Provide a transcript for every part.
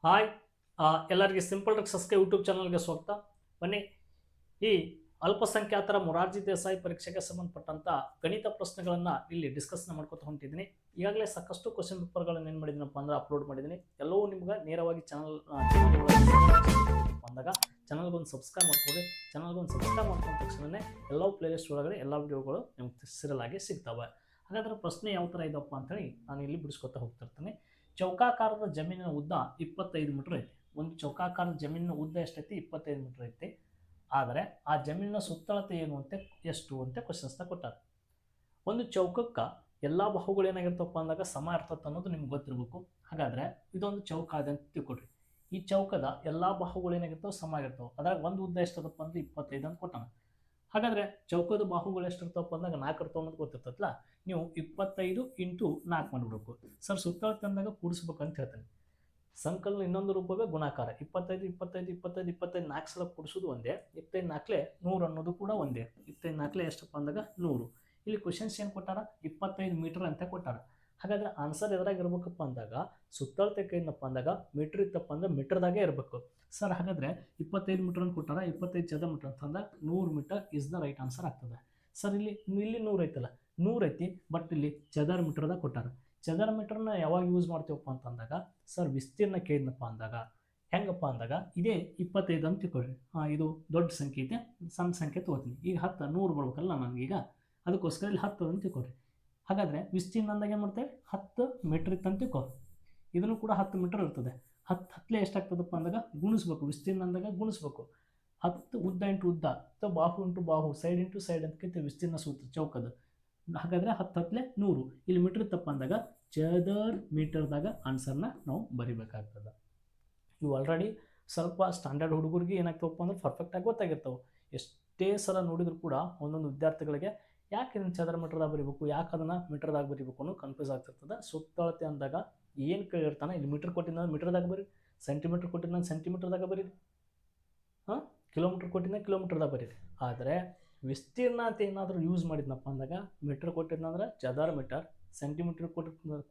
Hi ಎಲ್ಲರಿಗೆ simple ಟ್ರಿಕ್ಸಸ್ಗೆ YouTube ಚಾನಲ್ಗೆ ಸ್ವಾಗತ. ಬನ್ನಿ, ಈ ಅಲ್ಪಸಂಖ್ಯಾತರ ಮೊರಾರ್ಜಿ ದೇಸಾಯಿ ಪರೀಕ್ಷೆಗೆ ಸಂಬಂಧಪಟ್ಟಂತ ಗಣಿತ ಪ್ರಶ್ನೆಗಳನ್ನು ಇಲ್ಲಿ ಡಿಸ್ಕಸ್ನ ಮಾಡ್ಕೊತಾ ಹೊಂಟಿದ್ದೀನಿ. ಈಗಾಗಲೇ ಸಾಕಷ್ಟು ಕ್ವಶನ್ ಪೇಪರ್ಗಳನ್ನು ಏನು ಮಾಡಿದ್ದೀನಪ್ಪ ಅಂದ್ರೆ ಅಪ್ಲೋಡ್ ಮಾಡಿದ್ದೀನಿ. ಎಲ್ಲವೂ ನಿಮ್ಗೆ ನೇರವಾಗಿ ಚಾನಲ್ ಬಂದಾಗ ಚಾನಲ್ಗೊಂದು ಸಬ್ಸ್ಕ್ರೈಬ್ ಮಾಡ್ಕೊಳ್ಳಿ. ಚಾನಲ್ಗೊಂದು ಸಬ್ಸ್ಕ್ರೈಬ್ ಮಾಡ್ಕೊಂಡ ತಕ್ಷಣವೇ ಎಲ್ಲವೂ ಪ್ಲೇಲಿಸ್ಟ್ ಒಳಗಡೆ ಎಲ್ಲ ವಿಡಿಯೋಗಳು ನಿಮ್ಗೆ ಸಿರಲಾಗಿ ಸಿಗ್ತವೆ. ಹಾಗಾದ್ರೆ ಪ್ರಶ್ನೆ ಯಾವ ಥರ ಇದಪ್ಪ ಅಂತೇಳಿ ನಾನು ಇಲ್ಲಿ ಬಿಡಿಸ್ಕೊತಾ ಹೋಗ್ತಿರ್ತೀನಿ. ಚೌಕಾಕಾರದ ಜಮೀನಿನ ಉದ್ದ 25 ಮೀಟರ್ ಐತಿ. ಒಂದು ಚೌಕಾಕಾರದ ಜಮೀನಿನ ಉದ್ದ ಎಷ್ಟೈತಿ? 25 ಮೀಟರ್ ಐತಿ. ಆದರೆ ಆ ಜಮೀನಿನ ಸುತ್ತಳತೆ ಏನು ಅಂತ ಎಷ್ಟು ಅಂತ ಕ್ವಶನ್ಸ್ನ ಕೊಟ್ಟಾರೆ. ಒಂದು ಚೌಕಕ್ಕೆ ಎಲ್ಲ ಬಾಹುಗಳು ಏನಾಗಿರ್ತಪ್ಪ ಅಂದಾಗ ಸಮ ಇರ್ತದೆ ಅನ್ನೋದು ನಿಮ್ಗೆ ಗೊತ್ತಿರಬೇಕು. ಹಾಗಾದರೆ ಇದೊಂದು ಚೌಕ ಇದೆ ಅಂತ ತಿಳ್ಕೊಡ್ರಿ. ಈ ಚೌಕದ ಎಲ್ಲ ಬಾಹುಗಳು ಏನಾಗಿರ್ತಾವೆ? ಸಮ ಆಗಿರ್ತಾವೆ. ಅದ್ರಾಗ ಒಂದು ಉದ್ದ ಎಷ್ಟದಪ್ಪ ಅಂದ್ರೆ 25 ಅಂತ ಕೊಟ್ಟಾನ. ಹಾಗಾದರೆ ಚೌಕದ ಬಾಹುಗಳು ಎಷ್ಟಿರ್ತಾವಪ್ಪ ಅಂದಾಗ 4 ಇರ್ತಾವೆ ಅನ್ನೋದು ಗೊತ್ತಿರ್ತದಲ್ಲ. ನೀವು 25 ಇಂಟು 4 ಮಾಡಿಬಿಡ್ಬೇಕು. ಸರ್ ಸುತ್ತಳತೆ ಅಂದಾಗ ಕೂಡಿಸ್ಬೇಕಂತ ಹೇಳ್ತೇನೆ. ಸಂಕಲನ ಇನ್ನೊಂದು ರೂಪವೇ ಗುಣಾಕಾರ. 25 25 25 25 4 ಸಲ ಕೂಡಿಸೋದು ಒಂದೇ. 25 4 100 ಅನ್ನೋದು ಕೂಡ ಒಂದೇ. 25 4 ಎಷ್ಟಪ್ಪ ಅಂದಾಗ 100. ಇಲ್ಲಿ ಕ್ವಶನ್ಸ್ ಏನು ಕೊಟ್ಟಾರ? 25 ಮೀಟರ್ ಅಂತ ಕೊಟ್ಟಾರ. ಹಾಗಾದ್ರೆ ಆನ್ಸರ್ ಎದ್ರಾಗ ಇರ್ಬೇಕಪ್ಪ ಅಂದಾಗ ಸುತ್ತಳತೆ ಏನಪ್ಪ ಅಂದಾಗ ಮೀಟರ್ ಇತ್ತಪ್ಪ ಅಂದ್ರೆ ಮೀಟರ್ದಾಗೆ ಇರಬೇಕು. ಸರ್ ಹಾಗಾದ್ರೆ 25 ಮೀಟರ್ ಅಂತ ಕೊಟ್ಟಾರ. 25 ಚದರ ಮೀಟರ್ ಅಂತಂದಾಗ 100 metre is the right answer ಆಗ್ತದೆ. ಸರ್ ಇಲ್ಲಿ 100 ಐತಲ್ಲ, 100 ಐತಿ, ಬಟ್ ಇಲ್ಲಿ ಚದರ ಮೀಟರ್ದಾಗ ಕೊಟ್ಟಾರ. ಚದರ ಮೀಟರ್ನ ಯಾವಾಗ ಯೂಸ್ ಮಾಡ್ತೀವಪ್ಪ ಅಂತಂದಾಗ ಸರ್ ವಿಸ್ತೀರ್ಣ ಕೇಳಿದ್ನಪ್ಪ ಅಂದಾಗ ಹೆಂಗಪ್ಪ ಅಂದಾಗ ಇದೇ 25 ಅಂತ ತಿಳ್ಕೊಳ್ಳಿ. ಇದು ದೊಡ್ಡ ಸಂಖ್ಯೆ ಐತೆ, ಸಣ್ಣ ಸಂಖ್ಯೆ ತೊಗೋತೀನಿ. ಈಗ 10 100 ಬರ್ಬೇಕಲ್ಲ ನನಗೀಗ, ಅದಕ್ಕೋಸ್ಕರ ಇಲ್ಲಿ 10 ಅಂತ ತಿಳ್ಕೊಳ್ರಿ. ಹಾಗಾದರೆ ವಿಸ್ತೀರ್ಣ ಅಂದಾಗ ಏನು ಮಾಡ್ತೇವೆ? 10 ಮೀಟರ್ ಇತ್ತು ಅಂತ ತಿಳ್ಕೊ. ಇದನ್ನು ಕೂಡ 10 ಮೀಟರ್ ಇರ್ತದೆ. 10 ಎಷ್ಟಾಗ್ತದಪ್ಪ ಅಂದಾಗ ಗುಣಿಸ್ಬೇಕು. ವಿಸ್ತೀರ್ಣ ಅಂದಾಗ ಗುಣಿಸ್ಬೇಕು. 10 ಉದ್ದ ಇಂಟು ಉದ್ದ ಅಥವಾ ಬಾಹು ಇಂಟು ಬಾಹು, ಸೈಡ್ ಇಂಟು ಸೈಡ್ ಅಂತ ಕೇಳ್ತೇವೆ ವಿಸ್ತೀರ್ಣ ಸೂತ್ರ ಚೌಕದ. ಹಾಗಾದರೆ 10 100. ಇಲ್ಲಿ ಮೀಟರ್ ಇತ್ತಪ್ಪ ಅಂದಾಗ ಚದರ್ ಮೀಟರ್ದಾಗ ಆನ್ಸರ್ನ ನಾವು ಬರಿಬೇಕಾಗ್ತದೆ. ಇವು ಆಲ್ರೆಡಿ ಸ್ವಲ್ಪ ಸ್ಟ್ಯಾಂಡರ್ಡ್ ಹುಡುಗರಿಗೆ ಏನಾಗ್ತವಪ್ಪ ಅಂದ್ರೆ ಪರ್ಫೆಕ್ಟಾಗಿ ಗೊತ್ತಾಗಿರ್ತಾವೆ. ಎಷ್ಟೇ ಸಲ ನೋಡಿದ್ರು ಕೂಡ ಒಂದೊಂದು ವಿದ್ಯಾರ್ಥಿಗಳಿಗೆ ಯಾಕೆ ಇದನ್ನು ಚದರ ಮೀಟರ್ದಾಗ ಬರೀಬೇಕು, ಯಾಕೆ ಅದನ್ನು ಮೀಟರ್ದಾಗ ಬರೀಬೇಕು ಅನ್ನೋ ಕನ್ಫ್ಯೂಸ್ ಆಗ್ತಿರ್ತದೆ. ಸುತ್ತಳತೆ ಅಂದಾಗ ಏನು ಕೇಳಿರ್ತಾನೆ, ಇಲ್ಲಿ ಮೀಟರ್ ಕೊಟ್ಟಿದ್ದ ಮೀಟರ್ದಾಗ ಬರೀ, ಸೆಂಟಿಮೀಟರ್ ಕೊಟ್ಟಿದ್ದ ಸೆಂಟಿಮೀಟರ್ದಾಗ ಬರೀರಿ, ಕಿಲೋಮೀಟರ್ ಕೊಟ್ಟಿದ್ದ ಕಿಲೋಮೀಟರ್ದಾಗ ಬರೀರಿ. ಆದರೆ ವಿಸ್ತೀರ್ಣ ಅಂತ ಏನಾದರೂ ಯೂಸ್ ಮಾಡಿದ್ನಪ್ಪ ಅಂದಾಗ ಮೀಟರ್ ಕೊಟ್ಟಿದ್ನಂದ್ರೆ ಚದರ ಮೀಟರ್, ಸೆಂಟಿಮೀಟರ್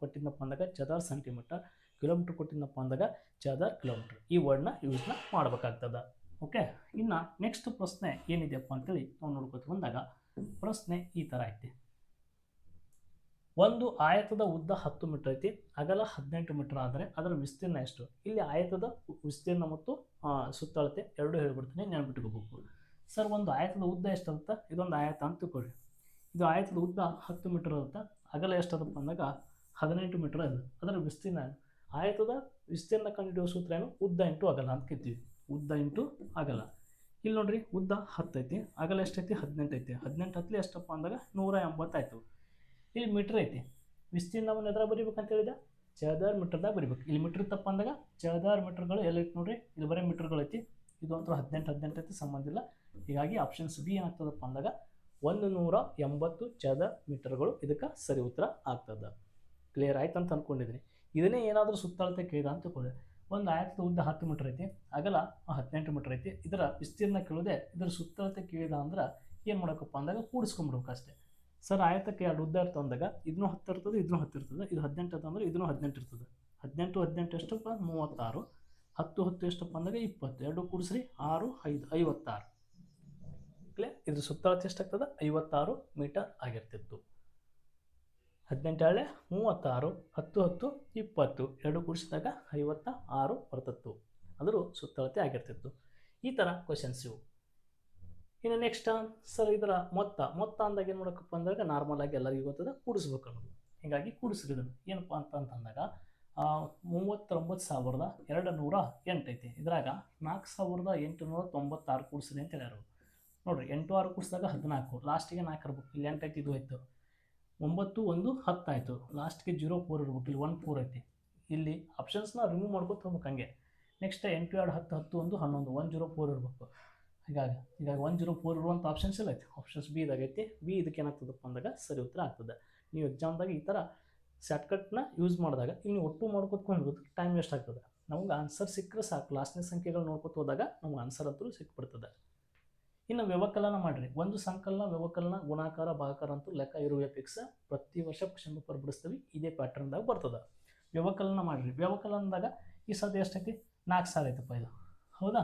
ಕೊಟ್ಟಿದ್ನಪ್ಪ ಅಂದಾಗ ಚದರ ಸೆಂಟಿಮೀಟರ್, ಕಿಲೋಮೀಟರ್ ಕೊಟ್ಟಿದ್ನಪ್ಪ ಅಂದಾಗ ಚದರ ಕಿಲೋಮೀಟರ್, ಈ ವರ್ಡ್ನ ಯೂಸ್ನ ಮಾಡಬೇಕಾಗ್ತದೆ. ಓಕೆ, ಇನ್ನು ನೆಕ್ಸ್ಟ್ ಪ್ರಶ್ನೆ ಏನಿದೆಯಪ್ಪ ಅಂತೇಳಿ ನಾವು ನೋಡ್ಕೊತ ಬಂದಾಗ ಪ್ರಶ್ನೆ ಈ ಥರ ಐತಿ. ಒಂದು ಆಯತದ ಉದ್ದ 10 ಮೀಟರ್ ಐತಿ, ಅಗಲ 18 ಮೀಟರ್ ಆದರೆ ಅದರ ವಿಸ್ತೀರ್ಣ ಎಷ್ಟು? ಇಲ್ಲಿ ಆಯತದ ವಿಸ್ತೀರ್ಣ ಮತ್ತು ಸುತ್ತಳತೆ ಎರಡು ಹೇಳ್ಬಿಡ್ತೀನಿ, ನೆನಪಿಟ್ಕೋಬೇಕು. ಸರ್ ಒಂದು ಆಯತದ ಉದ್ದ ಎಷ್ಟಾಗುತ್ತೆ? ಇದೊಂದು ಆಯತ ಅಂತ ತಿಳ್ಕೊಳ್ಳಿ. ಇದು ಆಯತದ ಉದ್ದ 10 ಮೀಟರ್ ಇರುತ್ತೆ, ಅಗಲ ಎಷ್ಟದಪ್ಪ ಅಂದಾಗ 18 ಮೀಟರ್ ಅದು. ಅದರ ವಿಸ್ತೀರ್ಣ, ಆಯತದ ವಿಸ್ತೀರ್ಣ ಕಂಡುಹಿಡಿಯುವ ಸೂತ್ರ ಏನು? ಉದ್ದ ಇಂಟು ಅಗಲ ಅಂತ ಕೇಳ್ತೀವಿ. ಉದ್ದ ಇಂಟು ಅಗಲ. ಇಲ್ಲಿ ನೋಡ್ರಿ, ಉದ್ದ 10 ಐತಿ, ಅಗಲ ಎಷ್ಟೈತಿ? 18 ಐತಿ. 18 ಹತ್ತಲಿ ಎಷ್ಟಪ್ಪ ಅಂದಾಗ 180 ಆಯಿತು. ಇಲ್ಲಿ ಮೀಟರ್ ಐತಿ, ವಿಸ್ತೀರ್ಣವನ್ನು ಎದ್ರ ಬರಿಬೇಕಂತ ಹೇಳಿದೆ? ಚದರ ಮೀಟರ್ದಾಗ ಬರಿಬೇಕು. ಇಲ್ಲಿ ಮೀಟರ್ ಇತ್ತಪ್ಪ ಅಂದಾಗ ಚದರ ಮೀಟರ್ಗಳು ಎಲ್ಲೈತಿ ನೋಡ್ರಿ, ಇಲ್ಲಿ ಬರೀ ಮೀಟರ್ಗಳು ಐತಿ. ಇದು ಅಂತೂ 18 ಐತಿ, ಸಂಬಂಧ ಇಲ್ಲ. ಹೀಗಾಗಿ ಆಪ್ಷನ್ಸ್ ಬಿ ಏನಾಗ್ತದಪ್ಪ ಅಂದಾಗ 180 ಚದರ ಮೀಟರ್ಗಳು ಇದಕ್ಕೆ ಸರಿ ಉತ್ತರ ಆಗ್ತದೆ. ಕ್ಲಿಯರ್ ಆಯ್ತು ಅಂತ ಅಂದ್ಕೊಂಡಿದ್ದೀನಿ. ಇದನ್ನೇ ಏನಾದರೂ ಸುತ್ತಳತೆ ಕೇಳಿದ ಅಂತ ತಿಳ್ಕೊಳ್ಳಿ. ಒಂದು ಆಯತದ ಉದ್ದ 10 ಮೀಟರ್ ಐತಿ, ಅಗಲ 18 ಮೀಟರ್ ಐತಿ. ಇದರ ವಿಸ್ತೀರ್ಣ ಕೇಳಿದೆ, ಇದರ ಸುತ್ತಳತೆ ಕೇಳಿದ ಅಂದ್ರೆ ಏನು ಮಾಡೋಕ್ಕಪ್ಪ ಅಂದಾಗ ಕೂಡಿಸ್ಕೊಂಬಿಡ್ಬೇಕು ಅಷ್ಟೇ. ಸರ್ ಆಯತಕ್ಕೆ 2 ಉದ್ದ ಇರ್ತವೆ ಅಂದಾಗ ಇದನ್ನು 10 ಇರ್ತದೆ, ಇದನ್ನು 10 ಇರ್ತದೆ. ಇದು 18 ಅಂತಂದ್ರೆ ಇದನ್ನು 18 ಇರ್ತದೆ. 18 18 ಎಷ್ಟಪ್ಪ? 36. 10 10 ಎಷ್ಟಪ್ಪ ಅಂದಾಗ 20. ಎರಡು ಕೂಡಿಸ್ರಿ 6 5 56. ಇದ್ರ ಸುತ್ತಳತೆ ಎಷ್ಟಾಗ್ತದೆ? 56 ಮೀಟರ್ ಆಗಿರ್ತಿತ್ತು. 18 36, 10 10 20, ಎರಡು ಕೂಡಿಸಿದಾಗ 56 ಬರ್ತಿತ್ತು. ಅದ್ರ ಸುತ್ತಳತೆ ಆಗಿರ್ತಿತ್ತು. ಈ ಥರ ಕ್ವಶನ್ಸ್ ಇವು. ಇನ್ನು ನೆಕ್ಸ್ಟ್ ಸರ್ ಇದರ ಮೊತ್ತ ಅಂದಾಗ ಏನು ಮಾಡೋಕ್ಕಪ್ಪ ಅಂದಾಗ ನಾರ್ಮಲ್ ಆಗಿ ಎಲ್ಲರಿಗೂ ಗೊತ್ತದ ಕೂಡಿಸ್ಬೇಕು ಅನ್ನೋದು. ಹೀಗಾಗಿ ಕೂಡಿಸ್ರಿ ಇದನ್ನು. ಏನಪ್ಪ ಅಂತಂದಾಗ 39,208 ಐತಿ. ಇದ್ರಾಗ 4,896 ಕೂಡಿಸ್ರಿ ಅಂತ ಹೇಳ್ಯಾರು ನೋಡ್ರಿ. 8 6 ಕೂಡಿಸಿದಾಗ 14, ಲಾಸ್ಟಿಗೆ 4 ಇರ್ಬೇಕು. ಇಲ್ಲಿ 8 ಐತಿ, ಇದು ಆಯ್ತು. 9 1 10 ಆಯಿತು, ಲಾಸ್ಟ್ಗೆ 0 4 ಇರ್ಬೇಕು. ಇಲ್ಲಿ 1 4 ಐತಿ. ಇಲ್ಲಿ ಆಪ್ಷನ್ಸ್ನ ರಿಮೂವ್ ಮಾಡ್ಕೊತ ಹೋಗ್ಬೇಕು ಹಂಗೆ. ನೆಕ್ಸ್ಟ್ 8 2 10 10 1 11, 1 0 4 ಇರಬೇಕು. ಹೀಗಾಗಿ 1 0 4 ಇರುವಂಥ ಆಪ್ಷನ್ಸ್ ಎಲ್ಲ ಐತಿ. Options B ಇದಾಗೈತಿ. ಬಿ ಇದಕ್ಕೆ ಏನಾಗ್ತದಪ್ಪ ಅಂದಾಗ ಸರಿ ಉತ್ತರ ಆಗ್ತದೆ. ನೀವು ಎಕ್ಸಾಮ್ದಾಗ ಈ ಥರ ಶಾರ್ಟ್ಕಟ್ನ ಯೂಸ್ ಮಾಡಿದಾಗ ಇಲ್ಲಿ ಒಟ್ಟು ಮಾಡ್ಕೊತ್ಕೊಂಡು ಟೈಮ್ ವೇಸ್ಟ್ ಆಗ್ತದೆ. ನಮ್ಗೆ ಆನ್ಸರ್ ಸಿಕ್ಕರೆ ಸಾಕು. ಲಾಸ್ಟ್ನೇ ಸಂಖ್ಯೆಗಳು ನೋಡ್ಕೊತ ಹೋದಾಗ ನಮ್ಗೆ ಆನ್ಸರ್ ಅಂತೂ ಸಿಕ್ಬಿಡ್ತದೆ. ಇನ್ನು ವ್ಯವಕಲನ ಮಾಡಿರಿ. ಒಂದು ಸಂಕಲನ, ವ್ಯವಕಲನ, ಗುಣಾಕಾರ, ಭಾಗಾಕಾರ ಅಂತೂ ಲೆಕ್ಕ ಇರುವೆ ಫಿಕ್ಸ್. ಪ್ರತಿ ವರ್ಷ ಕ್ವಶನ್ ಪೇಪರ್ ಬಿಡಿಸ್ತೀವಿ, ಇದೇ ಪ್ಯಾಟರ್ನ್ದಾಗ ಬರ್ತದೆ. ವ್ಯವಕಲನ ಮಾಡಿರಿ. ವ್ಯವಕಲನದಾಗ ಈ ಸದ್ಯ ಎಷ್ಟೈತಿ 4,000 ಐತಪ್ಪ ಇದು, ಹೌದಾ?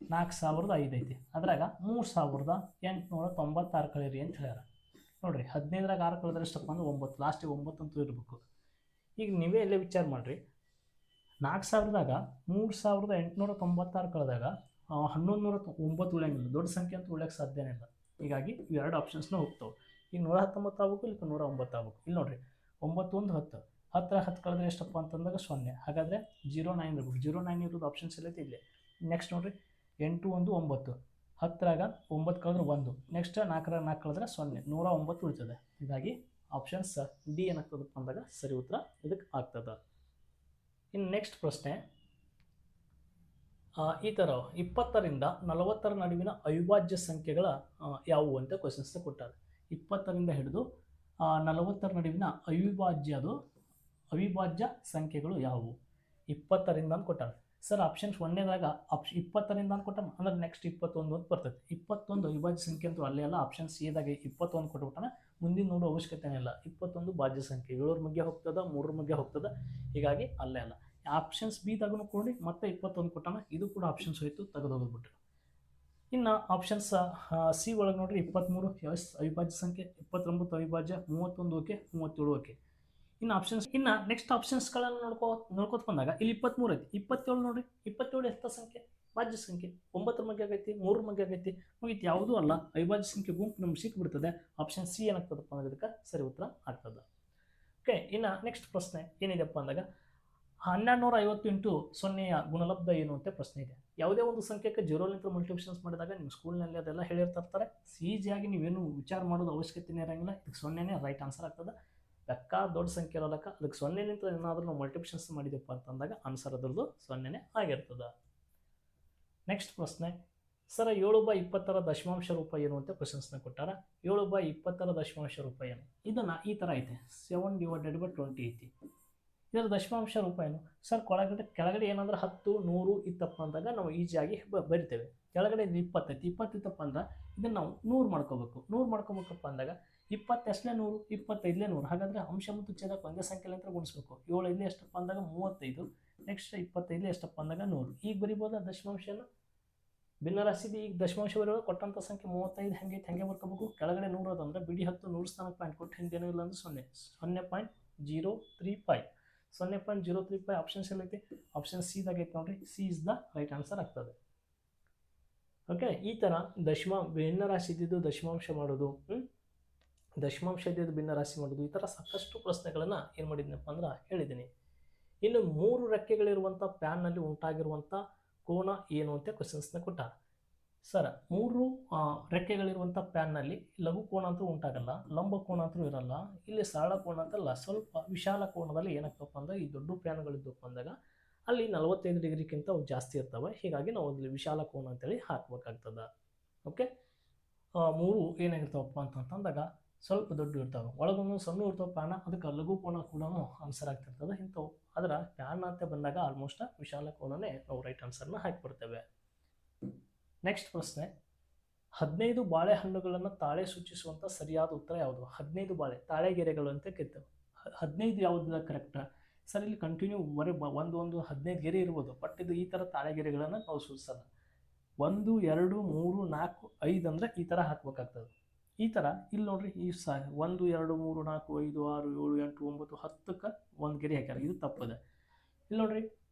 4,005 ಐತಿ. ಅದ್ರಾಗ 3,896 ಕಳೀರಿ ಅಂತ ಹೇಳ್ಯಾರ. ನೋಡಿರಿ 15ರಾಗ 6 ಕಳೆದ್ರೆ ಎಷ್ಟಪ್ಪ ಅಂದ್ರೆ 9, ಲಾಸ್ಟಿಗೆ 9 ಅಂತೂ ಇರಬೇಕು. ಈಗ ನೀವೇ ಎಲ್ಲೇ ವಿಚಾರ ಮಾಡಿರಿ, 4,000ದಾಗ 3,896 ಕಳೆದಾಗ 1,109 ಉಳಿಯಂಗಿಲ್ಲ, ದೊಡ್ಡ ಸಂಖ್ಯೆ ಅಂತ ಉಳಿಯೋಕ್ಕೆ ಸಾಧ್ಯನೇ ಇಲ್ಲ. ಹೀಗಾಗಿ ಇವೆರಡು ಆಪ್ಷನ್ಸ್ನ ಹೋಗ್ತಾವೆ. ಈಗ 119 ಆಗ್ಬೇಕು, ಇಲ್ಲ 109 ಆಗ್ಬೇಕು. ಇಲ್ಲಿ ನೋಡಿರಿ 9 1 10, 10 ಕಳೆದ್ರೆ ಎಷ್ಟಪ್ಪ ಅಂತಂದಾಗ 0, ಹಾಗಾದರೆ 09 ಇರ್ಬೇಕು. 09 ಇರೋದು ಆಪ್ಷನ್ಸ್ ಎಲ್ಲೈತಿ ಇಲ್ಲಿ. ನೆಕ್ಸ್ಟ್ ನೋಡಿರಿ 8 1 9, 10ರಾಗ 9 ಕಳೆದ್ರೆ 1, ನೆಕ್ಸ್ಟ್ 4ರಾಗ 4 ಕಳೆದ್ರೆ 0, 109 ಉಳಿತದೆ. ಹೀಗಾಗಿ ಆಪ್ಷನ್ಸ್ ಡಿ ಏನಾಗ್ತದಪ್ಪ ಅಂದಾಗ ಸರಿ ಉತ್ತರ ಇದಕ್ಕೆ ಆಗ್ತದೆ. ಇನ್ನು ನೆಕ್ಸ್ಟ್ ಪ್ರಶ್ನೆ, ಈ ಥರ 20ರಿಂದ 40 ನಡುವಿನ ಅವಿಭಾಜ್ಯ ಸಂಖ್ಯೆಗಳ ಯಾವುವು ಅಂತ ಕ್ವಶನ್ಸ್ನ ಕೊಟ್ಟಾರೆ. 20ರಿಂದ ಹಿಡಿದು 40 ನಡುವಿನ ಅವಿಭಾಜ್ಯ ಸಂಖ್ಯೆಗಳು ಯಾವುವು? 20ರಿಂದ ಅಂತ ಕೊಟ್ಟಾರೆ. ಸರ್ ಆಪ್ಷನ್ಸ್ ಒಂದೇದಾಗ 20ರಿಂದ ಅಂತ ಕೊಟ್ಟ ಅಂದ್ರೆ ನೆಕ್ಸ್ಟ್ 21 ಅಂತ ಬರ್ತೈತೆ. 21 ಅವಿಭಾಜ್ಯ ಸಂಖ್ಯೆ ಅಂತೂ ಅಲ್ಲೇ ಅಲ್ಲ. ಆಪ್ಷನ್ ಸಿದಾಗ 21 ಕೊಟ್ಬಿಟ್ಟಾನ, ಮುಂದಿನ ನೋಡೋ ಅವಶ್ಯಕತೆನೇ ಇಲ್ಲ. 21 ಭಾಜ್ಯ ಸಂಖ್ಯೆ 7ರ ಮಧ್ಯೆ ಹೋಗ್ತದೆ, 3ರ ಮಧ್ಯೆ ಹೋಗ್ತದೆ, ಹೀಗಾಗಿ ಅಲ್ಲೇ ಅಲ್ಲ. ಆಪ್ಷನ್ಸ್ ಬಿ ತಗೊಂಡು ಕೊಡಿ, ಮತ್ತೆ 21 ಕೊಟ್ಟಾನ, ಇದು ಕೂಡ ಆಪ್ಷನ್ಸ್ ಹೋಯ್ತು, ತೆಗೆದೋಗ್ಬಿಟ್ರು. ಇನ್ನು ಆಪ್ಷನ್ಸ್ ಸಿ ಒಳಗೆ ನೋಡ್ರಿ 23 ಅವಿಭಾಜ್ಯ ಸಂಖ್ಯೆ, 29 ಅವಿಭಾಜ್ಯ, 31 ಓಕೆ, 37 ಓಕೆ. ಇನ್ನು ಆಪ್ಷನ್ಸ್, ಇನ್ನು ನೆಕ್ಸ್ಟ್ ಆಪ್ಷನ್ಸ್ಗಳನ್ನು ನೋಡ್ಕೋತ ಬಂದಾಗ ಇಲ್ಲಿ 23 ಐತಿ, 27 ನೋಡ್ರಿ, 27 ಎಷ್ಟು ಸಂಖ್ಯೆ? ಭಾಜ್ಯ ಸಂಖ್ಯೆ. 9ರ ಮಧ್ಯೆ ಆಗೈತಿ, 3ರ ಮಧ್ಯೆ ಆಗೈತಿ, ಮುಗಿತು, ಯಾವುದೂ ಅಲ್ಲ. ಅವಿಭಾಜ್ಯ ಸಂಖ್ಯೆ ಗುಂಪು ನಮ್ಗೆ ಸಿಕ್ಬಿಡ್ತದೆ. ಆಪ್ಷನ್ ಸಿ ಏನಾಗ್ತದಪ್ಪ ಅಂದ್ರೆ ಇದಕ್ಕೆ ಸರಿ ಉತ್ತರ ಆಗ್ತದೆ. ಓಕೆ, ಇನ್ನು ನೆಕ್ಸ್ಟ್ ಪ್ರಶ್ನೆ ಏನಿದೆಪ್ಪ ಅಂದಾಗ 1250 ಇಂಟು 0ಯ ಗುಣಲಬ್ಧ ಏನು ಅಂತ ಪ್ರಶ್ನೆ ಇದೆ. ಯಾವುದೇ ಒಂದು ಸಂಖ್ಯೆಗೆ 0ಲಿಂದ ಮಲ್ಟಿಪ್ಲಿಕೇಷನ್ಸ್ ಮಾಡಿದಾಗ ನಿಮ್ಮ ಸ್ಕೂಲ್ನಲ್ಲಿ ಅದೆಲ್ಲ ಹೇಳಿರ್ತಾರೆ. ಈಸಿಯಾಗಿ ನೀವೇನು ವಿಚಾರ ಮಾಡೋದು ಅವಶ್ಯಕತೆನೇ ಇರೋಂಗಿಲ್ಲ. ಇದಕ್ಕೆ 0ನೇ ರೈಟ್ ಆನ್ಸರ್ ಆಗ್ತದೆ. ಲೆಕ್ಕ ದೊಡ್ಡ ಸಂಖ್ಯೆ ಇರೋದಕ್ಕೆ ಅದಕ್ಕೆ 0ಲಿಂದ ಏನಾದರೂ ನಾವು ಮಲ್ಟಿಪ್ಲಿಕೇಷನ್ಸ್ ಮಾಡಿದೆಪ್ಪ ಅಂತಂದಾಗ ಆನ್ಸರ್ ಅದರದ್ದು 0ನೇ ಆಗಿರ್ತದೆ. ನೆಕ್ಸ್ಟ್ ಪ್ರಶ್ನೆ, ಸರ 7/20ರ ದಶಮಾಂಶ ರೂಪ ಏನು ಅಂತ ಕ್ವಶನ್ಸ್ನ ಕೊಟ್ಟಾರ. 7/20ರ ದಶಮಾಂಶ ರೂಪ ಏನು? ಇದನ್ನು ಈ ಥರ ಐತೆ, 7/20 ಐತಿ. ಇದರ ದಶಮಾಂಶ ರೂಪ ಏನು? ಸರ್ ಕೆಳಗಡೆ ಏನಾದ್ರೆ 10 100 ಇತ್ತಪ್ಪ ಅಂದಾಗ ನಾವು ಈಸಿಯಾಗಿ ಬರಿತೇವೆ. ಕೆಳಗಡೆ 20 ಐತಿ, 20 ಇತ್ತಪ್ಪ ಅಂದ್ರೆ ಇದನ್ನು ನಾವು 100 ಮಾಡ್ಕೋಬೇಕು. 100 ಮಾಡ್ಕೋಬೇಕಪ್ಪ ಅಂದಾಗ 20 ಎಷ್ಟಲೇ 100, 25ಲೇ 100. ಹಾಗಾದರೆ ಅಂಶ ಮತ್ತು ಛೇದಕ್ಕೆ ಒಂದೇ ಸಂಖ್ಯೆಲಿಂದ ಗುಣಿಸ್ಬೇಕು. 7 ಇಲ್ಲಿ ಎಷ್ಟಪ್ಪ ಅಂದಾಗ 35, ನೆಕ್ಸ್ಟ್ 25 ಎಷ್ಟಪ್ಪ ಅಂದಾಗ 100. ಈಗ ಬರಿಬೋದಾ ದಶಮಾಂಶನ? ಭಿನ್ನರಾಶಿದು ಈಗ ದಶಮಾಂಶ ಬರೋದು ಕೊಟ್ಟಂಥ ಸಂಖ್ಯೆ 35 ಹೆಂಗೆ ಬರ್ಕೋಬೇಕು? ಕೆಳಗಡೆ 100 ಅದಂದ್ರೆ ಬಿಡಿ 10 100 ಸ್ಥಾನಕ್ಕೆ ಪಾಯಿಂಟ್ ಕೊಟ್ಟು ಹಿಂದೇನೂ ಇಲ್ಲ ಅಂದ್ರೆ 0.035. 0.035 ಆಪ್ಷನ್ಸ್ ಎಲ್ಲೈತಿ? ಆಪ್ಷನ್ ಸಿ ದಾಗ ಐತೆ ನೋಡ್ರಿ. C is the right answer ಆಗ್ತದೆ. ಓಕೆ, ಈ ಥರ ಭಿನ್ನರಾಶಿ ಇದ್ದಿದ್ದು ದಶಮಾಂಶ ಮಾಡೋದು, ದಶಮಾಂಶ ಇದ್ದಿದ್ದು ಭಿನ್ನರಾಶಿ ಮಾಡೋದು, ಈ ಥರ ಸಾಕಷ್ಟು ಪ್ರಶ್ನೆಗಳನ್ನು ಏನು ಮಾಡಿದ್ದೀನಪ್ಪ ಅಂದ್ರೆ ಹೇಳಿದ್ದೀನಿ. ಇನ್ನು 3 ರೆಕ್ಕೆಗಳಿರುವಂಥ ಪ್ಯಾನ್ನಲ್ಲಿ ಉಂಟಾಗಿರುವಂಥ ಕೋನ ಏನು ಅಂತ ಕ್ವಶನ್ಸ್ನ ಕೊಟ್ಟ. ಸರ್ 3 ರೆಕ್ಕೆಗಳಿರುವಂಥ ಪ್ಯಾನ್ನಲ್ಲಿ ಲಘು ಕೋನ ಅಂತೂ ಉಂಟಾಗಲ್ಲ, ಲಂಬ ಕೋನ ಅಂತೂ ಇರಲ್ಲ. ಇಲ್ಲಿ ಸರಳ ಕೋನ ಅಂತಲ್ಲ, ಸ್ವಲ್ಪ ವಿಶಾಲ ಕೋನದಲ್ಲಿ ಏನಾಗ್ತಪ್ಪ ಅಂದ್ರೆ ಈ ದೊಡ್ಡ ಪ್ಯಾನ್ಗಳಿದ್ದಪ್ಪ ಅಂದಾಗ ಅಲ್ಲಿ 45 ಡಿಗ್ರಿಗಿಂತ ಅವು ಜಾಸ್ತಿ ಇರ್ತವೆ. ಹೀಗಾಗಿ ನಾವು ಅಲ್ಲಿ ವಿಶಾಲ ಕೋನ ಅಂತೇಳಿ ಹಾಕ್ಬೇಕಾಗ್ತದೆ. ಓಕೆ, 3 ಏನಾಗಿರ್ತಾವಪ್ಪ ಅಂತಂದಾಗ ಸ್ವಲ್ಪ ದೊಡ್ಡ ಇರ್ತಾವೆ, ಒಳಗೊಂದು ಸಣ್ಣ ಇರ್ತಾವೆ ಪ್ಯಾನ, ಅದಕ್ಕೆ ಲಘು ಕೋನ ಕೂಡ ಆನ್ಸರ್ ಆಗ್ತಿರ್ತದೆ. ಇಂಥವು ಅದರ ಪ್ಯಾನ್ ಅಂತ ಬಂದಾಗ ಆಲ್ಮೋಸ್ಟ್ ವಿಶಾಲ ಕೋನನೇ ನಾವು ರೈಟ್ ಆನ್ಸರ್ನ ಹಾಕಿಬಿಡ್ತೇವೆ. ನೆಕ್ಸ್ಟ್ ಪ್ರಶ್ನೆ, 15 ಬಾಳೆಹಣ್ಣುಗಳನ್ನು ತಾಳೆ ಸೂಚಿಸುವಂಥ ಸರಿಯಾದ ಉತ್ತರ ಯಾವುದು? 15 ಬಾಳೆ ತಾಳೆಗೆರೆಗಳು ಅಂತ ಕೇಳ್ತೇವೆ. 15 ಯಾವುದು ಕರೆಕ್ಟ್? ಸರ್ ಇಲ್ಲಿ ಕಂಟಿನ್ಯೂ ಒಂದು 15 ಗೆರೆ ಇರ್ಬೋದು, ಬಟ್ ಇದು ಈ ಥರ ತಾಳೆಗೆರೆಗಳನ್ನು ನಾವು ಸೂಚಿಸಲ್ಲ. 1 2 3 4 5 ಅಂದರೆ ಈ ಥರ ಹಾಕ್ಬೇಕಾಗ್ತದೆ. ಈ ಥರ ಇಲ್ಲಿ ನೋಡ್ರಿ, ಈ 1 2 3 4 5 6 7 8 9 10ಕ್ಕೆ ಒಂದು ಗೆರೆ ಹಾಕ್ಯಾರ, ಇದು ತಪ್ಪದೆ. ಇಲ್ಲಿ ನೋಡ್ರಿ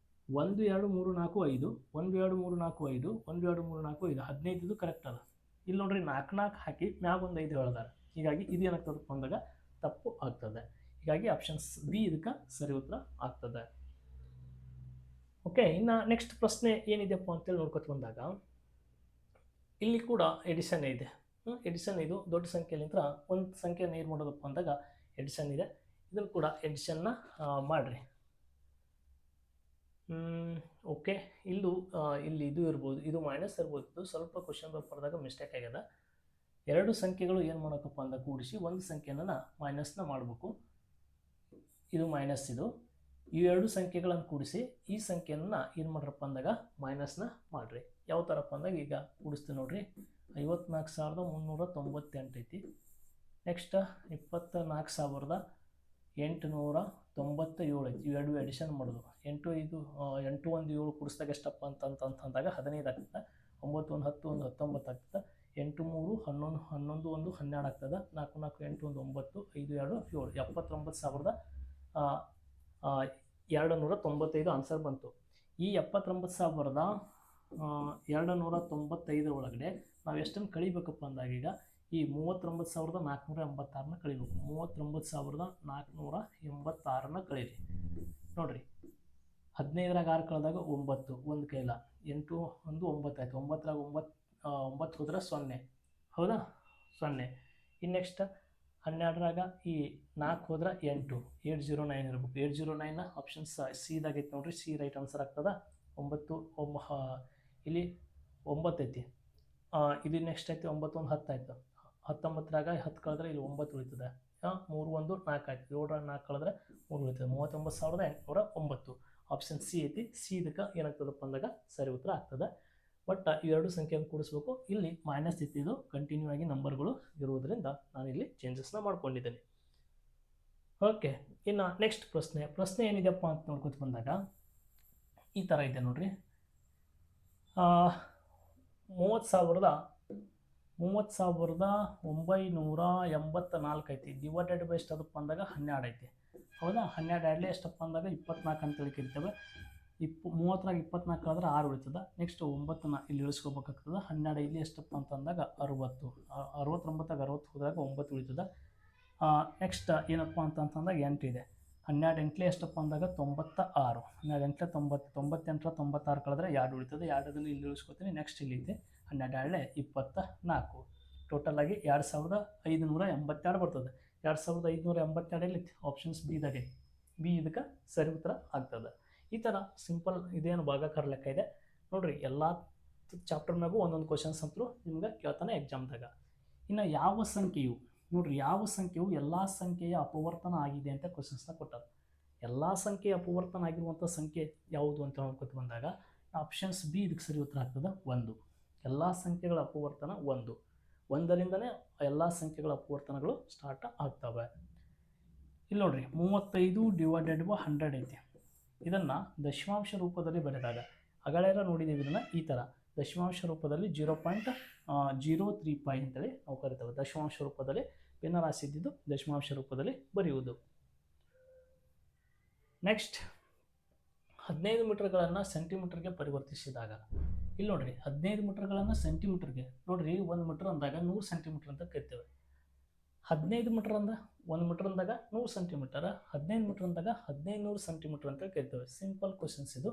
1 2 3 4 5 1 2 3 4 5 1 2 3 4 5 15 ಇದು ಕರೆಕ್ಟ್ ಅದ. ಇಲ್ಲಿ ನೋಡ್ರಿ 4 4 ಹಾಕಿ ಮ್ಯಾಗ ಒಂದು 5 ಹೇಳಿದಾರೆ. ಹೀಗಾಗಿ ಇದು ಏನಾಗ್ತದಪ್ಪ ಅಂದಾಗ ತಪ್ಪು ಆಗ್ತದೆ. ಹೀಗಾಗಿ ಆಪ್ಷನ್ಸ್ ಬಿ ಇದಕ್ಕೆ ಸರಿ ಉತ್ತರ ಆಗ್ತದೆ. ಓಕೆ, ಇನ್ನು ನೆಕ್ಸ್ಟ್ ಪ್ರಶ್ನೆ ಏನಿದೆಪ್ಪ ಅಂತೇಳಿ ನೋಡ್ಕೊತ ಬಂದಾಗ ಇಲ್ಲಿ ಕೂಡ ಎಡಿಷನ್ ಇದೆ. ಎಡಿಷನ್ ಇದು ದೊಡ್ಡ ಸಂಖ್ಯೆಲಿಂದ ಒಂದು ಸಂಖ್ಯೆಯನ್ನು ಏನು ಮಾಡೋದಪ್ಪ ಅಂದಾಗ ಎಡಿಷನ್ ಇದೆ. ಇದನ್ನು ಕೂಡ ಎಡಿಷನ್ನ ಮಾಡಿರಿ. ಓಕೆ, ಇಲ್ಲಿ ಇದು ಇರ್ಬೋದು, ಇದು ಮೈನಸ್ ಇರ್ಬೋದು. ಇದು ಸ್ವಲ್ಪ ಕ್ವಶನ್ ಪೇಪರ್ದಾಗ ಮಿಸ್ಟೇಕ್ ಆಗ್ಯದ. 2 ಸಂಖ್ಯೆಗಳು ಏನು ಮಾಡೋಕ್ಕಪ್ಪ ಅಂದಾಗ ಕೂಡಿಸಿ ಒಂದು ಸಂಖ್ಯೆಯನ್ನು ಮೈನಸ್ನ ಮಾಡಬೇಕು. ಇದು ಮೈನಸ್, ಇದು ಈ 2 ಸಂಖ್ಯೆಗಳನ್ನು ಕೂಡಿಸಿ ಈ ಸಂಖ್ಯೆಯನ್ನು ಏನು ಮಾಡ್ರಪ್ಪ ಅಂದಾಗ ಮೈನಸ್ನ ಮಾಡಿರಿ. ಯಾವ ಥರಪ್ಪ ಅಂದಾಗ ಈಗ ಕೂಡಿಸ್ತೀವಿ ನೋಡ್ರಿ, 54,398 ಐತಿ. ನೆಕ್ಸ್ಟ್ 24,897 ಐತಿ. ಇವೆರಡು ಎಡಿಷನ್ ಮಾಡೋದು. 8 5 8 1 7 ಕೂಡಿಸಿದಾಗ ಎಷ್ಟಪ್ಪ ಅಂತಂದಾಗ 15 ಆಗ್ತದೆ. 9 1 10 1 19 ಆಗ್ತದೆ. 8 3 11 11 1 12 ಆಗ್ತದೆ. 4 4 8 1 9 5 2 7 79,295 ಆನ್ಸರ್ ಬಂತು. ಈ 79,295 ಒಳಗಡೆ ನಾವು ಎಷ್ಟನ್ನು ಕಳಿಬೇಕಪ್ಪ ಅಂದಾಗ ಈಗ ಈ 39,486ನ ಕಳಿಬೇಕು. 39,486ನ ಕಳೀರಿ. ನೋಡ್ರಿ 15ರಾಗ 6 ಕಳೆದಾಗ 9 ಒಂದು ಕೈಲ 8 1 9 ಆಯ್ತು. 9ರಾಗ 9 ಹೋದ್ರೆ 0. ಹೌದಾ 0. ಇನ್ನು ನೆಕ್ಸ್ಟ್ 12ರಾಗ ಈ 4 ಹೋದ್ರೆ 8 809 ಇರಬೇಕು. 809 ಆಪ್ಷನ್ ಸಿದಾಗೈತೆ ನೋಡ್ರಿ. ಸಿ ರೈಟ್ ಆನ್ಸರ್ ಆಗ್ತದ. 9 ಇಲ್ಲಿ 9 ಐತಿ. ಇದು ನೆಕ್ಸ್ಟ್ ಐತಿ 9 1 10 ಆಯ್ತು. 19ರಾಗ 10 ಕಳೆದ್ರೆ ಇಲ್ಲಿ 9 ಉಳಿತದೆ. 3 1 4 ಆಯ್ತು. 7ರಾಗ 4 ಕಳೆದ್ರೆ 3 ಉಳಿತದೆ. 39,809 ಆಪ್ಷನ್ ಸಿ ಐತಿ. ಸಿ ಇದಕ್ಕೆ ಏನಾಗ್ತದಪ್ಪ ಅಂದಾಗ ಸರಿ ಉತ್ತರ ಆಗ್ತದೆ. ಬಟ್ ಇವೆರಡು ಸಂಖ್ಯೆಯನ್ನು ಕೂಡಿಸ್ಬೇಕು. ಇಲ್ಲಿ ಮೈನಸ್ ಇತ್ತಿದ್ದು ಕಂಟಿನ್ಯೂ ಆಗಿ ನಂಬರ್ಗಳು ಇರುವುದರಿಂದ ನಾನು ಇಲ್ಲಿ ಚೇಂಜಸ್ನ ಮಾಡ್ಕೊಂಡಿದ್ದೇನೆ. ಓಕೆ, ಇನ್ನು ನೆಕ್ಸ್ಟ್ ಪ್ರಶ್ನೆ ಏನಿದೆಯಪ್ಪ ಅಂತ ನೋಡ್ಕೊತ ಬಂದಾಗ ಈ ಥರ ಇದೆ ನೋಡ್ರಿ. 30,984 ಐತಿ. ಡಿವೈಡೆಡ್ ಬೈ ಎಷ್ಟದಪ್ಪ ಅಂದಾಗ 12 ಐತಿ. ಹೌದಾ 12 ಆಡಲೇ ಎಷ್ಟಪ್ಪ ಅಂದಾಗ 24 ಅಂತೇಳಿ ಕರಿತೇವೆ. 30ರಾಗ 24 ಆದ್ರೆ 6 ಉಳಿತದೆ. ನೆಕ್ಸ್ಟ್ 9ನ ಇಲ್ಲಿ ಇಳಿಸ್ಕೋಬೇಕಾಗ್ತದೆ. 12 ಇಲ್ಲಿ ಎಷ್ಟಪ್ಪ ಅಂತಂದಾಗ 60. 69ಆಗ 60 ಹೋದಾಗ 9 ಉಳಿತದೆ. ನೆಕ್ಸ್ಟ್ ಏನಪ್ಪ ಅಂತಂದಾಗ 8 ಇದೆ. 12 ಎಂಟ್ಲೆ ಎಷ್ಟಪ್ಪ ಅಂದಾಗ 96. 12 ಎಂಟ್ಲೆ 90. 98ರ 96 ಕಳೆದ್ರೆ 2 ಉಳಿತದೆ. 2 ಇಲ್ಲಿ ಇಳಿಸ್ಕೊತೀನಿ. ನೆಕ್ಸ್ಟ್ ಇಲ್ಲಿ ಐತೆ 12 24. ಟೋಟಲ್ ಆಗಿ 2,582 ಬರ್ತದೆ. 2,582 ಎಲ್ಲಿ ಆಪ್ಷನ್ಸ್ ಬಿದಾಗೆ. ಬಿ ಇದಕ್ಕೆ ಸರಿ ಉತ್ತರ ಆಗ್ತದೆ. ಈ ಥರ ಸಿಂಪಲ್ ಇದೇನು ಭಾಗಾಕಾರ ಲೆಕ್ಕ ಇದೆ ನೋಡ್ರಿ. ಎಲ್ಲ ಚಾಪ್ಟರ್ನಾಗೂ ಒಂದೊಂದು ಕ್ವಶನ್ಸ್ ಅಂತೂ ನಿಮ್ಗೆ ಕೇಳ್ತಾನೆ ಎಕ್ಸಾಮ್ದಾಗ. ಇನ್ನು ಯಾವ ಸಂಖ್ಯೆಯು ನೋಡ್ರಿ, ಯಾವ ಸಂಖ್ಯೆಯು ಎಲ್ಲ ಸಂಖ್ಯೆಯ ಅಪವರ್ತನ ಆಗಿದೆ ಅಂತ ಕ್ವಶನ್ಸ್ನ ಕೊಟ್ಟಾರೆ. ಎಲ್ಲ ಸಂಖ್ಯೆಯ ಅಪವರ್ತನ ಆಗಿರುವಂಥ ಸಂಖ್ಯೆ ಯಾವುದು ಅಂತ ನೋಡ್ಕೊತ ಬಂದಾಗ ಆಪ್ಷನ್ಸ್ ಬಿ ಇದಕ್ಕೆ ಸರಿ ಉತ್ತರ ಆಗ್ತದೆ. 1. ಎಲ್ಲ ಸಂಖ್ಯೆಗಳ ಅಪವರ್ತನ 1. 1ರಿಂದನೇ ಎಲ್ಲ ಸಂಖ್ಯೆಗಳ ಅಪವರ್ತನಗಳು ಸ್ಟಾರ್ಟ್ ಆಗ್ತವೆ. ಇಲ್ಲಿ ನೋಡ್ರಿ 35 ಡಿವೈಡೆಡ್ ಬೈ 100 ಐತಿ. ಇದನ್ನು ದಶಮಾಂಶ ರೂಪದಲ್ಲಿ ಬರೆದಾಗ ಅಗಳೆಲ್ಲ ನೋಡಿದ್ದೀವಿ. ಇದನ್ನು ಈ ಥರ ದಶಮಾಂಶ ರೂಪದಲ್ಲಿ 0.035 ಅಂತೇಳಿ ನಾವು ಕರಿತೇವೆ. ದಶಮಾಂಶ ರೂಪದಲ್ಲಿ ಭಿನ್ನರಾಶಿ ಇದ್ದಿದ್ದು ದಶಮಾಂಶ ರೂಪದಲ್ಲಿ ಬರೆಯುವುದು. ನೆಕ್ಸ್ಟ್ 15 ಮೀಟರ್ಗಳನ್ನು ಸೆಂಟಿಮೀಟರ್ಗೆ ಪರಿವರ್ತಿಸಿದಾಗ ಇಲ್ಲಿ ನೋಡ್ರಿ 15 ಮೀಟರ್ಗಳನ್ನು ಸೆಂಟಿಮೀಟರ್ಗೆ ನೋಡ್ರಿ 1 ಮೀಟರ್ ಅಂದಾಗ 100 ಸೆಂಟಿಮೀಟರ್ ಅಂತ ಕರಿತೇವೆ. 15 ಮೀಟರ್ ಅಂದ 1 ಮೀಟರ್ ಅಂದಾಗ 100 ಸೆಂಟಿಮೀಟರ್. 15 ಮೀಟರ್ ಅಂದಾಗ 1500 ಸೆಂಟಿಮೀಟರ್ ಅಂತ ಕರಿತೇವೆ. ಸಿಂಪಲ್ ಕ್ವಶನ್ಸ್ ಇದು.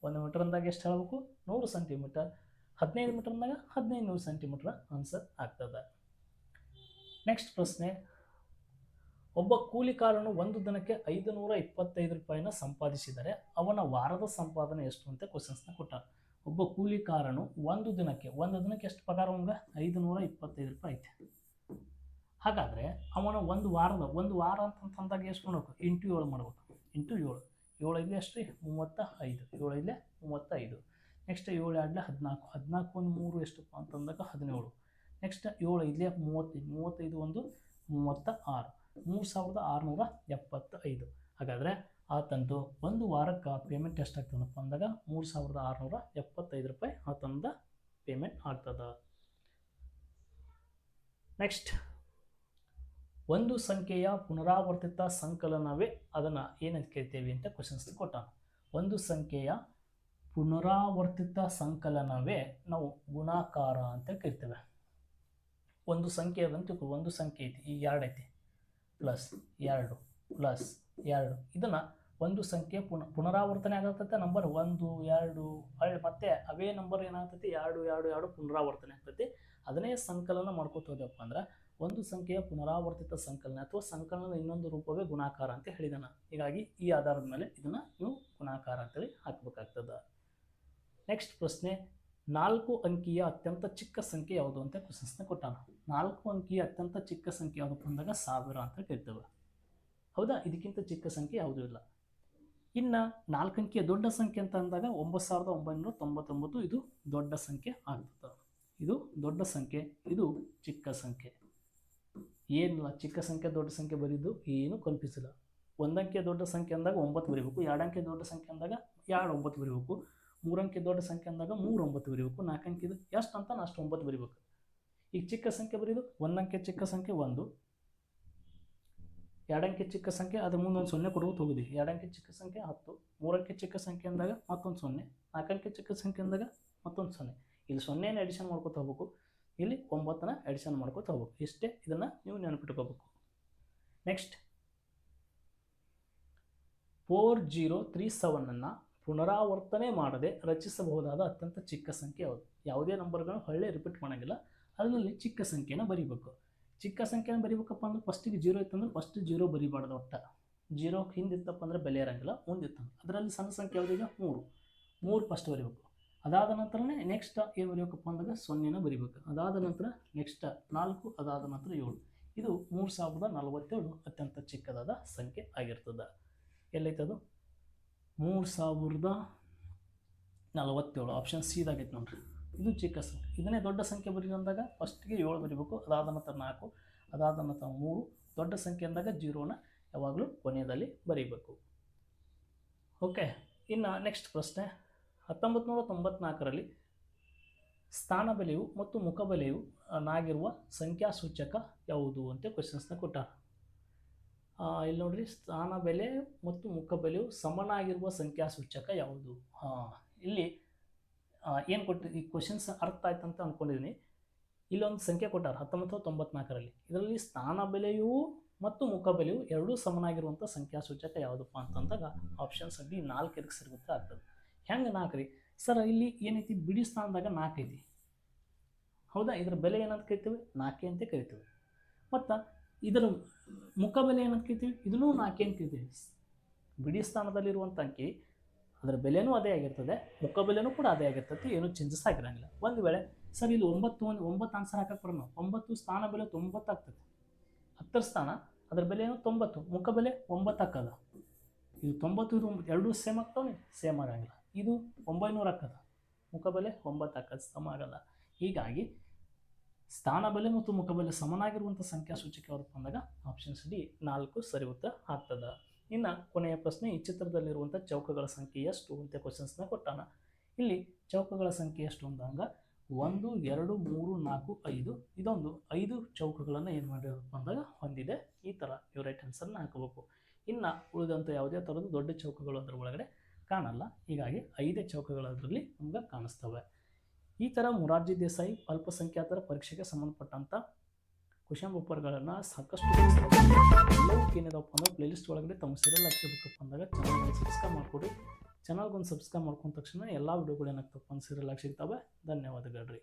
1 ಮೀಟರ್ ಅಂದಾಗ ಎಷ್ಟು ಹೇಳಬೇಕು 100 ಸೆಂಟಿಮೀಟರ್. 15 ಮೀಟರ್ ಅಂದಾಗ 1500 ಸೆಂಟಿಮೀಟರ್ ಆನ್ಸರ್ ಆಗ್ತದೆ. ನೆಕ್ಸ್ಟ್ ಪ್ರಶ್ನೆ, ಒಬ್ಬ ಕೂಲಿಕಾರನು ಒಂದು ದಿನಕ್ಕೆ 525 ರೂಪಾಯಿನ ಸಂಪಾದಿಸಿದರೆ ಅವನ ವಾರದ ಸಂಪಾದನೆ ಎಷ್ಟು ಅಂತ ಕ್ವಶನ್ಸ್ನ ಕೊಟ್ಟಾರೆ. ಒಬ್ಬ ಕೂಲಿಕಾರನು ಒಂದು ದಿನಕ್ಕೆ ಎಷ್ಟು ಪಗಾರ ಅವನಿಗೆ 525 ರೂಪಾಯಿ ಐತೆ. ಹಾಗಾದರೆ ಅವನ ಒಂದು ವಾರ ಅಂತಂದಾಗ ಎಷ್ಟು ಮಾಡಬೇಕು ಇಂಟು 7 ಮಾಡಬೇಕು. ಇಂಟು 7 7 ಎಷ್ಟು ರೀ 35. 7 35. ನೆಕ್ಸ್ಟ್ 7 2 14. 14 1 3 ಎಷ್ಟಪ್ಪ ಅಂತಂದಾಗ 17. ನೆಕ್ಸ್ಟ್ 7 5 35. 35 1 36. 3,675. ಹಾಗಾದರೆ ಆತಂದು ಒಂದು ವಾರಕ್ಕೆ ಪೇಮೆಂಟ್ ಎಷ್ಟಾಗ್ತದಪ್ಪ ಅಂದಾಗ 3,675 ರೂಪಾಯಿ ಆತಂದ ಪೇಮೆಂಟ್ ಆಗ್ತದೆ. ನೆಕ್ಸ್ಟ್, ಒಂದು ಸಂಖ್ಯೆಯ ಪುನರಾವರ್ತಿತ ಸಂಕಲನವೇ ಅದನ್ನು ಏನಂತ ಕರಿತೇವೆ ಅಂತ ಕ್ವಶನ್ಸ್ ಕೊಟ್ಟಾನ. ಒಂದು ಸಂಖ್ಯೆಯ ಪುನರಾವರ್ತಿತ ಸಂಕಲನವೇ ನಾವು ಗುಣಾಕಾರ ಅಂತ ಕರಿತೇವೆ. ಒಂದು ಸಂಖ್ಯೆ ಅದಂತೂ ಒಂದು ಸಂಖ್ಯೆ ಐತಿ, ಈ 2 ಐತಿ ಪ್ಲಸ್ 2 ಪ್ಲಸ್ 2. ಇದನ್ನು ಒಂದು ಸಂಖ್ಯೆ ಪುನರಾವರ್ತನೆ ಆಗತೈತೆ. ನಂಬರ್ 1 2 ಹೊಳ್ಳಿ ಮತ್ತೆ ಅವೇ ನಂಬರ್ ಏನಾಗ್ತೈತಿ 2 2 2 ಪುನರಾವರ್ತನೆ ಆಗ್ತೈತಿ. ಅದನ್ನೇ ಸಂಕಲನ ಮಾಡ್ಕೋತ ಹೋದಪ್ಪ ಅಂದ್ರೆ ಒಂದು ಸಂಖ್ಯೆಯ ಪುನರಾವರ್ತಿತ ಸಂಕಲನ ಅಥವಾ ಸಂಕಲನದ ಇನ್ನೊಂದು ರೂಪವೇ ಗುಣಾಕಾರ ಅಂತ ಹೇಳಿದಾನ. ಹೀಗಾಗಿ ಈ ಆಧಾರದ ಮೇಲೆ ಇದನ್ನು ನೀವು ಗುಣಾಕಾರ ಅಂತೇಳಿ ಹಾಕಬೇಕಾಗ್ತದೆ. ನೆಕ್ಸ್ಟ್ ಪ್ರಶ್ನೆ, 4 ಅಂಕಿಯ ಅತ್ಯಂತ ಚಿಕ್ಕ ಸಂಖ್ಯೆ ಯಾವುದು ಅಂತ ಕ್ವಶನ್ಸ್ನ ಕೊಟ್ಟಾನ. 4 ಅಂಕಿಯ ಅತ್ಯಂತ ಚಿಕ್ಕ ಸಂಖ್ಯೆ ಯಾವುದಪ್ಪ ಅಂದಾಗ 1000 ಅಂತ ಕರಿತೇವೆ. ಹೌದಾ, ಇದಕ್ಕಿಂತ ಚಿಕ್ಕ ಸಂಖ್ಯೆ ಯಾವುದೂ ಇಲ್ಲ. ಇನ್ನು 4 ಅಂಕಿಯ ದೊಡ್ಡ ಸಂಖ್ಯೆ ಅಂತ ಅಂದಾಗ 9,999. ಇದು ದೊಡ್ಡ ಸಂಖ್ಯೆ ಆಗ್ತದೆ. ಇದು ದೊಡ್ಡ ಸಂಖ್ಯೆ, ಇದು ಚಿಕ್ಕ ಸಂಖ್ಯೆ. ಏನಿಲ್ಲ, ಚಿಕ್ಕ ಸಂಖ್ಯೆ ದೊಡ್ಡ ಸಂಖ್ಯೆ ಬರೀದು ಏನು ಕನ್ಫ್ಯೂಸ್ ಇಲ್ಲ. ಒಂದು ಅಂಕೆ ದೊಡ್ಡ ಸಂಖ್ಯೆ ಅಂದಾಗ 9 ಬರೀಬೇಕು, 2 ಅಂಕೆ ದೊಡ್ಡ ಸಂಖ್ಯೆ ಅಂದಾಗ 2 9 ಬರೀಬೇಕು, 3 ಅಂಕೆ ದೊಡ್ಡ ಸಂಖ್ಯೆ ಅಂದಾಗ 3 9 ಬರೀಬೇಕು, 4 ಅಂಕೆದು ಎಷ್ಟು ಅಂತ ಅಷ್ಟು 9 ಬರೀಬೇಕು. ಈಗ ಚಿಕ್ಕ ಸಂಖ್ಯೆ ಬರೀದು 1 ಅಂಕೆ ಚಿಕ್ಕ ಸಂಖ್ಯೆ 1, 2 ಅಂಕೆ ಚಿಕ್ಕ ಸಂಖ್ಯೆ ಅದ್ರ ಮುಂದೆ ಒಂದು 0 ಕೊಡ್ಬೋದು ಹೋಗಿದೆ, 2 ಅಂಕೆ ಚಿಕ್ಕ ಸಂಖ್ಯೆ 10, 3 ಅಂಕೆ ಚಿಕ್ಕ ಸಂಖ್ಯೆ ಅಂದಾಗ ಮತ್ತೊಂದು 0, 4 ಅಂಕೆ ಚಿಕ್ಕ ಸಂಖ್ಯೆ ಅಂದಾಗ ಮತ್ತೊಂದು 0. ಇಲ್ಲಿ 0ನ ಎಡಿಷನ್ ಮಾಡ್ಕೊತ ಹೋಗ್ಬೇಕು, ಇಲ್ಲಿ 9ನ ಎಡಿಷನ್ ಮಾಡ್ಕೊತ ಹೋಗ್ಬೇಕು. ಇಷ್ಟೇ, ಇದನ್ನು ನೀವು ನೆನಪಿಟ್ಕೋಬೇಕು. ನೆಕ್ಸ್ಟ್ 4037 ಪುನರಾವರ್ತನೆ ಮಾಡದೆ ರಚಿಸಬಹುದಾದ ಅತ್ಯಂತ ಚಿಕ್ಕ ಸಂಖ್ಯೆ ಯಾವುದು? ಯಾವುದೇ ನಂಬರ್ಗಳನ್ನು ಹೊಳ್ಳೆ ರಿಪೀಟ್ ಮಾಡೋಂಗಿಲ್ಲ, ಅದರಲ್ಲಿ ಚಿಕ್ಕ ಸಂಖ್ಯೆನ ಬರೀಬೇಕು. ಚಿಕ್ಕ ಸಂಖ್ಯೆನ ಬರೀಬೇಕಪ್ಪ ಅಂದ್ರೆ ಫಸ್ಟಿಗೆ 0 ಇತ್ತಂದ್ರೆ ಫಸ್ಟ್ 0 ಬರೀಬಾರ್ದು. ಒಟ್ಟ 0 ಹಿಂದಿತ್ತಪ್ಪ ಅಂದ್ರೆ ಬೆಲೆ ಇರೋಂಗಿಲ್ಲ, ಮುಂದಿತ್ತಂದ್ರೆ ಅದರಲ್ಲಿ ಸಣ್ಣ ಸಂಖ್ಯೆ ಯಾವುದೀಗ 3 ಫಸ್ಟ್ ಬರೀಬೇಕು. ಅದಾದ ನಂತರನೇ ನೆಕ್ಸ್ಟ್ ಏನು ಬರೀಬೇಕಪ್ಪ ಅಂದಾಗ 0ನ ಬರೀಬೇಕು. ಅದಾದ ನಂತರ ನೆಕ್ಸ್ಟ್ 4, ಅದಾದ ನಂತರ 7. ಇದು 3047 ಅತ್ಯಂತ ಚಿಕ್ಕದಾದ ಸಂಖ್ಯೆ ಆಗಿರ್ತದೆ. ಎಲ್ಲೈತದು? 3047 ಆಪ್ಷನ್ ಸಿದಾಗೈತೆ ನೋಡ್ರಿ. ಇದು ಚಿಕ್ಕ ಸಂಖ್ಯೆ. ಇದನ್ನೇ ದೊಡ್ಡ ಸಂಖ್ಯೆ ಬರೀ ಅಂದಾಗ ಫಸ್ಟಿಗೆ 7 ಬರೀಬೇಕು, ಅದಾದ ನಂತರ 4, ಅದಾದ ನಂತರ 3. ದೊಡ್ಡ ಸಂಖ್ಯೆ ಅಂದಾಗ 0ನ ಯಾವಾಗಲೂ ಕೊನೆಯದಲ್ಲಿ ಬರೀಬೇಕು. ಓಕೆ, ಇನ್ನು ನೆಕ್ಸ್ಟ್ ಪ್ರಶ್ನೆ 1994ರಲ್ಲಿ ಸ್ಥಾನ ಬೆಲೆಯು ಮತ್ತು ಮುಖ ಬೆಲೆಯು ನಾಗಿರುವ ಸಂಖ್ಯಾಸೂಚಕ ಯಾವುದು ಅಂತ ಕ್ವೆಶನ್ಸ್ನ ಕೊಟ್ಟಾರ. ಇಲ್ಲಿ ನೋಡ್ರಿ, ಸ್ಥಾನ ಬೆಲೆ ಮತ್ತು ಮುಖ ಬೆಲೆಯು ಸಮನಾಗಿರುವ ಸಂಖ್ಯಾಸೂಚಕ ಯಾವುದು? ಇಲ್ಲಿ ಏನು ಕೊಟ್ಟು ಈ ಕ್ವೆಶನ್ಸ್ ಅರ್ಥ ಆಯ್ತು ಅಂತ ಅಂದ್ಕೊಂಡಿದ್ದೀನಿ. ಇಲ್ಲೊಂದು ಸಂಖ್ಯೆ ಕೊಟ್ಟಾರ 1994ರಲ್ಲಿ. ಇದರಲ್ಲಿ ಸ್ಥಾನ ಬೆಲೆಯು ಮತ್ತು ಮುಖ ಬೆಲೆಯು ಎರಡೂ ಸಮನಾಗಿರುವಂಥ ಸಂಖ್ಯಾಸೂಚಕ ಯಾವುದಪ್ಪ ಅಂತಂದಾಗ ಆಪ್ಷನ್ಸ್ ಡಿ 4 ಇದಕ್ಕೆ ಸಿಗುತ್ತೆ ಆಗ್ತದೆ. ಹೆಂಗೆ 4 ರೀ ಸರ್? ಇಲ್ಲಿ ಏನೈತಿ, ಬಿಡಿ ಸ್ಥಾನದಾಗ 4 ಐತಿ, ಹೌದಾ? ಇದರ ಬೆಲೆ ಏನಂತ ಕರಿತೀವಿ? 4 ಅಂತ ಕರಿತೀವಿ. ಮತ್ತು ಇದರ ಮುಖ ಬೆಲೆ ಏನಂತ ಕರಿತೀವಿ? ಇದನ್ನೂ 4 ಅಂತ ಕರಿತೀವಿ. ಬಿಡಿ ಸ್ಥಾನದಲ್ಲಿರುವಂಥ ಅಂಕಿ ಅದರ ಬೆಲೆನೂ ಅದೇ ಆಗಿರ್ತದೆ, ಮುಖ ಬೆಲೆನೂ ಕೂಡ ಅದೇ ಆಗಿರ್ತದೆ, ಏನೂ ಚೇಂಜಸ್ ಆಗಿರಂಗಿಲ್ಲ. ಒಂದು ವೇಳೆ ಸರ್ ಇಲ್ಲಿ 9 ಆನ್ಸರ್ ಹಾಕಕ್ಕೆ ಬರೋಣ, 9 ಸ್ಥಾನ ಬೆಲೆ 90 ಆಗ್ತದೆ, 10 ಸ್ಥಾನ ಅದರ ಬೆಲೆ ಏನು 90, ಮುಖ ಬೆಲೆ 9 ಹಾಕದ. ಇದು 90 ಇದು ಎರಡೂ ಸೇಮ್ ಆಗ್ತಾವೆ, ಸೇಮ್ ಆಗಂಗಿಲ್ಲ. ಇದು 900 ಹಾಕದ, ಮುಖ ಬೆಲೆ 9 ಹಾಕದ, ಸಮ ಆಗಲ್ಲ. ಹೀಗಾಗಿ ಸ್ಥಾನ ಬೆಲೆ ಮತ್ತು ಮುಖ ಬೆಲೆ ಸಮನಾಗಿರುವಂಥ ಸಂಖ್ಯಾಸೂಚಕ ಯಾವ್ದಪ್ಪ ಅಂದಾಗ ಆಪ್ಷನ್ಸ್ ಡಿ 4 ಸರಿ ಉತ್ತರ ಆಗ್ತದೆ. ಇನ್ನು ಕೊನೆಯ ಪ್ರಶ್ನೆ, ಈ ಚಿತ್ರದಲ್ಲಿರುವಂಥ ಚೌಕಗಳ ಸಂಖ್ಯೆ ಎಷ್ಟು ಅಂತ ಕ್ವಶನ್ಸ್ನ ಕೊಟ್ಟಾನ. ಇಲ್ಲಿ ಚೌಕಗಳ ಸಂಖ್ಯೆ ಎಷ್ಟು ಅಂದಾಗ 1 2 3 4 5. ಇದೊಂದು 5 ಚೌಕಗಳನ್ನು ಏನು ಮಾಡಿರಪ್ಪ ಅಂದಾಗ ಹೊಂದಿದೆ. ಈ ಥರ ನೀವು ರೈಟ್ ಆನ್ಸರ್ನ ಹಾಕಬೇಕು. ಇನ್ನು ಉಳಿದಂಥ ಯಾವುದೇ ಥರದ್ದು ದೊಡ್ಡ ಚೌಕಗಳು ಅದರ ಒಳಗಡೆ ಕಾಣಲ್ಲ, ಹೀಗಾಗಿ 5 ಚೌಕಗಳು ಅದರಲ್ಲಿ ನಮ್ಗೆ ಕಾಣಿಸ್ತವೆ. ಈ ಥರ ಮೊರಾರ್ಜಿ ದೇಸಾಯಿ ಅಲ್ಪಸಂಖ್ಯಾತರ ಪರೀಕ್ಷೆಗೆ ಸಂಬಂಧಪಟ್ಟಂಥ ಕ್ವಶನ್ ಪೇಪರ್ಗಳನ್ನು ಸಾಕಷ್ಟು ಎಲ್ಲವೂ ಏನಿದಪ್ಪ ಅಂದ್ರೆ ಪ್ಲೇಲಿಸ್ಟ್ ಒಳಗಡೆ ತಮ್ಮ ಸೀರಿಯಲ್ ಹಾಕ್ಸಬೇಕಪ್ಪ ಅಂದಾಗ ಚಾನಲ್ಗೆ ಸಬ್ಸ್ಕ್ರೈಬ್ ಮಾಡಿಕೊಡಿ. ಚಾನಲ್ಗೊಂದು ಸಬ್ಸ್ಕ್ರೈಬ್ ಮಾಡ್ಕೊಂಡ ತಕ್ಷಣ ಎಲ್ಲ ವಿಡಿಯೋಗಳು ಏನಾಗ್ತಪ್ಪ ಅಂದ್ರೆ ಸೀರಿಯಲ್ ಆಗಿ ಸಿಗ್ತವೆ. ಧನ್ಯವಾದಗಳು ರೀ.